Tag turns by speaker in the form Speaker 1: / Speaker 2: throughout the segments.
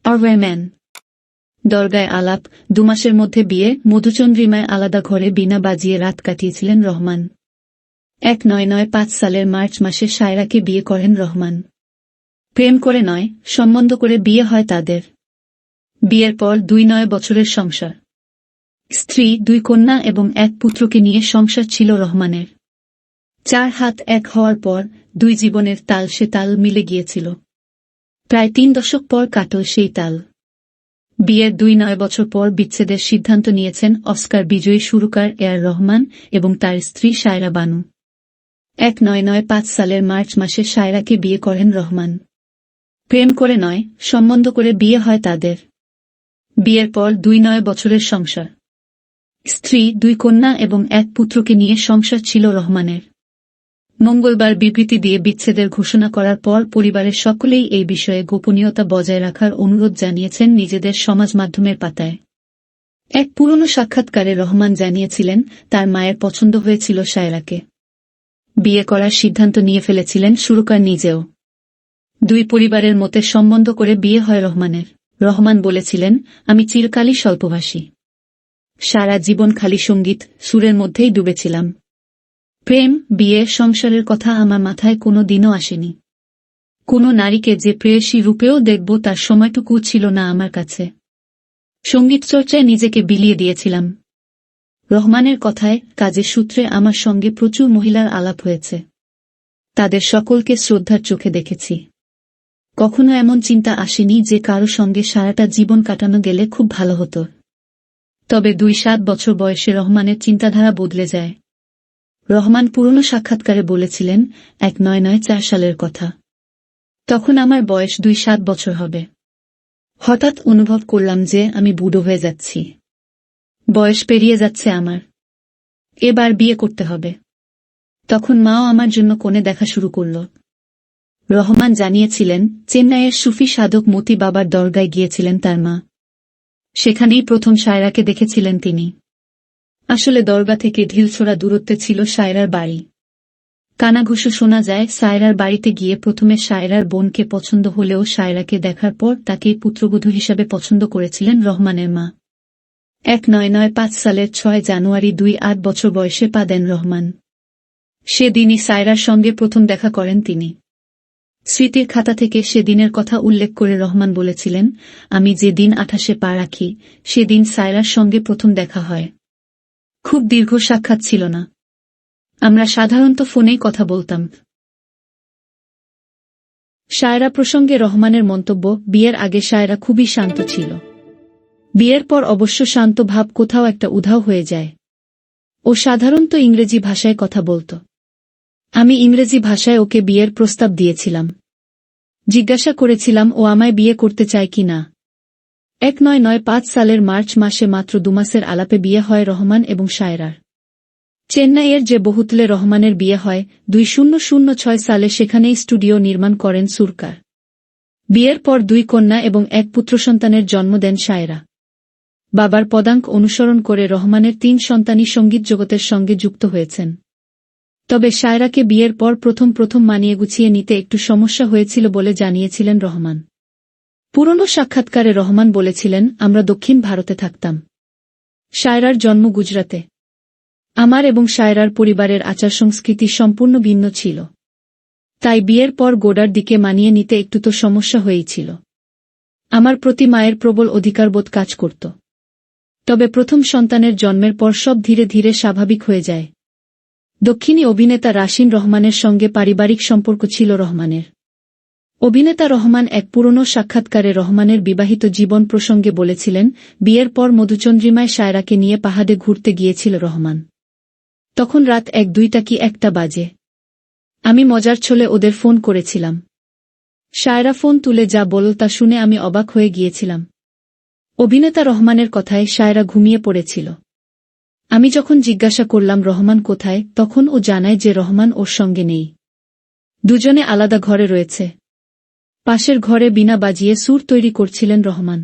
Speaker 1: অরওয়েম্যান দরগায় আলাপ, 2 মাসের মধ্যে বিয়ে, মধুচন্দ্রিমায় আলাদা ঘরে বীণা বাজিয়ে রাত কাটিয়েছিলেন রহমান। 1995 সালের মার্চ মাসে সায়রাকে বিয়ে করেন রহমান। প্রেম করে নয়, সম্বন্ধ করে বিয়ে হয় তাদের। বিয়ের পর 9 বছরের সংসার। স্ত্রী, 2 কন্যা এবং 1 পুত্রকে নিয়ে সংসার ছিল রহমানের। 4 হাত এক হওয়ার পর 2 জীবনের তাল সে তাল মিলে গিয়েছিল। প্রায় 3 দশক পর কাটল সেই তাল। বিয়ের 9 বছর পর বিচ্ছেদের সিদ্ধান্ত নিয়েছেন অস্কার বিজয়ী সুরকার এআর রহমান এবং তার স্ত্রী সায়রা বানু। 1995 সালের মার্চ মাসে সায়রাকে বিয়ে করেন রহমান। প্রেম করে নয়, সম্বন্ধ করে বিয়ে হয় তাদের। বিয়ের পর 9 বছরের সংসার। স্ত্রী, 2 কন্যা এবং 1 পুত্রকে নিয়ে সংসার ছিল রহমানের। মঙ্গলবার বিবৃতি দিয়ে বিচ্ছেদের ঘোষণা করার পর পরিবারের সকলেই এই বিষয়ে গোপনীয়তা বজায় রাখার অনুরোধ জানিয়েছেন নিজেদের সমাজ মাধ্যমের পাতায়। এক পুরনো সাক্ষাৎকারে রহমান জানিয়েছিলেন তার মায়ের পছন্দ হয়েছিল সায়রাকে। বিয়ে করার সিদ্ধান্ত নিয়ে ফেলেছিলেন সুরকার নিজেও। 2 পরিবারের মতে সম্বন্ধ করে বিয়ে হয় রহমানের। রহমান বলেছিলেন, আমি চিরকালই স্বল্পভাষী। সারা জীবন খালি সঙ্গীত, সুরের মধ্যেই ডুবেছিলাম। প্রেম, বিয়ে, সংসারের কথা আমার মাথায় কোনো দিনও আসেনি। কোনো নারীকে যে প্রেয়সী রূপেও দেখব তার সময়টুকু ছিল না আমার কাছে। সঙ্গীত চর্চায় নিজেকে বিলিয়ে দিয়েছিলাম। রহমানের কথায়, কাজের সূত্রে আমার সঙ্গে প্রচুর মহিলার আলাপ হয়েছে। তাদের সকলকে শ্রদ্ধার চোখে দেখেছি। কখনো এমন চিন্তা আসেনি যে কারো সঙ্গে সারাটা জীবন কাটানো গেলে খুব ভালো হতো। তবে 2-7 বছর বয়সে রহমানের চিন্তাধারা বদলে যায়। রহমান পুরনো সাক্ষাৎকারে বলেছিলেন, 1994 সালের কথা। তখন আমার বয়স 2-7 বছর হবে। হঠাৎ অনুভব করলাম যে আমি বুড়ো হয়ে যাচ্ছি। বয়স পেরিয়ে যাচ্ছে আমার। এবার বিয়ে করতে হবে। তখন মাও আমার জন্য কোণে দেখা শুরু করল। রহমান জানিয়েছিলেন, চেন্নাইয়ের সুফি সাধক মতি বাবার দরগায় গিয়েছিলেন তার মা। সেখানেই প্রথম সায়রাকে দেখেছিলেন তিনি। আসলে দরগা থেকে ঢিলছোড়া দূরত্বে ছিল সায়রার বাড়ি। কানাঘুষো শোনা যায়, সায়রার বাড়িতে গিয়ে প্রথমে সায়রার বোনকে পছন্দ হলেও সায়রাকে দেখার পর তাকেই পুত্রবধূ হিসাবে পছন্দ করেছিলেন রহমানের মা। 1995 সালের 6 জানুয়ারি 2-8 বছর বয়সে পা দেন রহমান। সেদিনই সায়রার সঙ্গে প্রথম দেখা করেন তিনি। স্মৃতির খাতা থেকে সেদিনের কথা উল্লেখ করে রহমান বলেছিলেন, আমি যে দিন 28-এ পা রাখি, সেদিন সায়রার সঙ্গে প্রথম দেখা হয়। খুব দীর্ঘ সাক্ষাৎ ছিল না। আমরা সাধারণত ফোনেই কথা বলতাম। সায়রা প্রসঙ্গে রহমানের মন্তব্য, বিয়ের আগে সায়রা খুবই শান্ত ছিল। বিয়ের পর অবশ্য শান্ত ভাব কোথাও একটা উধাও হয়ে যায়। ও সাধারণত ইংরেজি ভাষায় কথা বলত। আমি ইংরেজি ভাষায় ওকে বিয়ের প্রস্তাব দিয়েছিলাম। জিজ্ঞাসা করেছিলাম ও আমায় বিয়ে করতে চায় কি না। 1995 সালের মার্চ মাসে মাত্র 2 মাসের আলাপে বিয়ে হয় রহমান এবং সায়রার। চেন্নাইয়ের যে বহুতলে রহমানের বিয়ে হয়, 2006 সালে সেখানেই স্টুডিও নির্মাণ করেন সুরকার। বিয়ের পর 2 কন্যা এবং 1 পুত্রসন্তানের জন্ম দেন সায়রা। বাবার পদাঙ্ক অনুসরণ করে রহমানের 3 সন্তানই সঙ্গীত জগতের সঙ্গে যুক্ত হয়েছেন। তবে সায়রাকে বিয়ের পর প্রথম মানিয়ে গুছিয়ে নিতে একটু সমস্যা হয়েছিল বলে জানিয়েছিলেন রহমান। পুরনো সাক্ষাৎকারে রহমান বলেছিলেন, আমরা দক্ষিণ ভারতে থাকতাম। সায়রার জন্ম গুজরাতে। আমার এবং সায়রার পরিবারের আচার সংস্কৃতি সম্পূর্ণ ভিন্ন ছিল। তাই বিয়ের পর গোড়ার দিকে মানিয়ে নিতে একটু তো সমস্যা হয়েছিল। আমার প্রতি মায়ের প্রবল অধিকারবোধ কাজ করত। তবে প্রথম সন্তানের জন্মের পর সব ধীরে ধীরে স্বাভাবিক হয়ে যায়। দক্ষিণী অভিনেতা রাশিন রহমানের সঙ্গে পারিবারিক সম্পর্ক ছিল রহমানের। অভিনেতা রহমান এক পুরনো সাক্ষাৎকারে রহমানের বিবাহিত জীবন প্রসঙ্গে বলেছিলেন, বিয়ের পর মধুচন্দ্রিমায় সায়রাকে নিয়ে পাহাড়ে ঘুরতে গিয়েছিল রহমান। তখন রাত 1-2টা কি 1টা বাজে। আমি মজার ছলে ওদের ফোন করেছিলাম। সায়রা ফোন তুলে যা বলল তা শুনে আমি অবাক হয়ে গিয়েছিলাম। অভিনেতা রহমানের কথায় সায়রা ঘুমিয়ে পড়েছিল। আমি যখন জিজ্ঞাসা করলাম রহমান কোথায়, তখন ও জানায় যে রহমান ওর সঙ্গে নেই। দুজনে আলাদা ঘরে রয়েছে। পাশের ঘরে বীণা বাজিয়ে সুর তৈরি করছিলেন রহমান।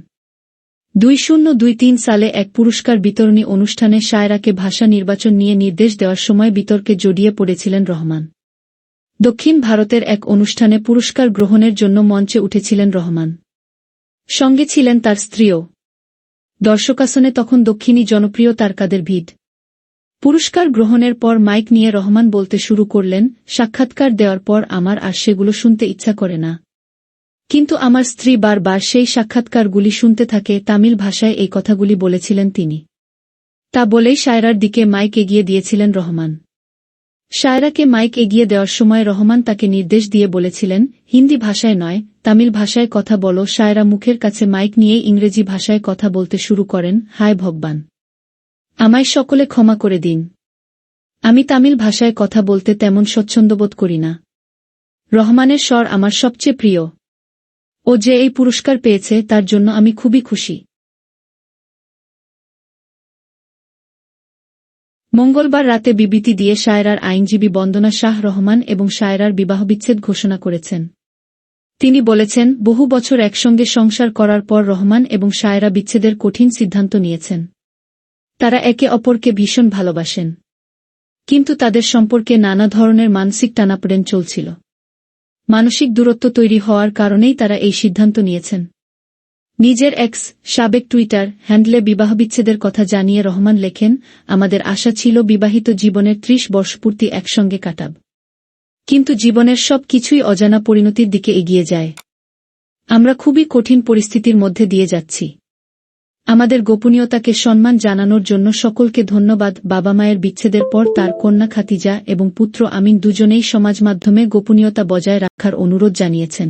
Speaker 1: 2023 সালে এক পুরস্কার বিতরণী অনুষ্ঠানে সায়রাকে ভাষা নির্বাচন নিয়ে নির্দেশ দেওয়ার সময় বিতর্কে জড়িয়ে পড়েছিলেন রহমান। দক্ষিণ ভারতের এক অনুষ্ঠানে পুরস্কার গ্রহণের জন্য মঞ্চে উঠেছিলেন রহমান। সঙ্গে ছিলেন তার স্ত্রীও। দর্শকাসনে তখন দক্ষিণী জনপ্রিয় তারকাদের ভিড়। পুরস্কার গ্রহণের পর মাইক নিয়ে রহমান বলতে শুরু করলেন, সাক্ষাৎকার দেওয়ার পর আমার আর সেগুলো শুনতে ইচ্ছা করে না। কিন্তু আমার স্ত্রী বারবার সেই সাক্ষাৎকারগুলি শুনতে থাকে। তামিল ভাষায় এই কথাগুলি বলেছিলেন তিনি। তা বলেই শায়রার দিকে মাইক এগিয়ে দিয়েছিলেন রহমান। শায়রাকে মাইক এগিয়ে দেওয়ার সময় রহমান তাকে নির্দেশ দিয়ে বলেছিলেন, হিন্দি ভাষায় নয়, তামিল ভাষায় কথা বলো। শায়রা মুখের কাছে মাইক নিয়েই ইংরেজি ভাষায় কথা বলতে শুরু করেন, হায় ভগবান, আমায় সকলে ক্ষমা করে দিন। আমি তামিল ভাষায় কথা বলতে তেমন স্বচ্ছন্দবোধ করি না। রহমানের স্বর আমার সবচেয়ে প্রিয়। ও যে এই পুরস্কার পেয়েছে তার জন্য আমি খুবই খুশি। মঙ্গলবার রাতে বিবৃতি দিয়ে শায়রার আইনজীবী বন্দনা শাহ রহমান এবং শায়রার বিবাহবিচ্ছেদ ঘোষণা করেছেন। তিনি বলেছেন, বহু বছর একসঙ্গে সংসার করার পর রহমান এবং শায়রা বিচ্ছেদের কঠিন সিদ্ধান্ত নিয়েছেন। তারা একে অপরকে ভীষণ ভালোবাসেন, কিন্তু তাদের সম্পর্কে নানা ধরনের মানসিক টানাপোড়েন চলছিল। মানসিক দূরত্ব তৈরি হওয়ার কারণেই তারা এই সিদ্ধান্ত নিয়েছেন। নিজের এক্স সাবেক টুইটার হ্যান্ডলে বিবাহবিচ্ছেদের কথা জানিয়ে রহমান লেখেন, আমাদের আশা ছিল বিবাহিত জীবনের ৩০ বর্ষপূর্তি একসঙ্গে কাটাব। কিন্তু জীবনের সব কিছুই অজানা পরিণতির দিকে এগিয়ে যায়। আমরা খুবই কঠিন পরিস্থিতির মধ্যে দিয়ে যাচ্ছি। আমাদের গোপনীয়তাকে সম্মান জানানোর জন্য সকলকে ধন্যবাদ। বাবা মায়ের বিচ্ছেদের পর তার কন্যা খাতিজা এবং পুত্র আমিন দুজনেই সমাজমাধ্যমে গোপনীয়তা বজায় রাখার অনুরোধ জানিয়েছেন।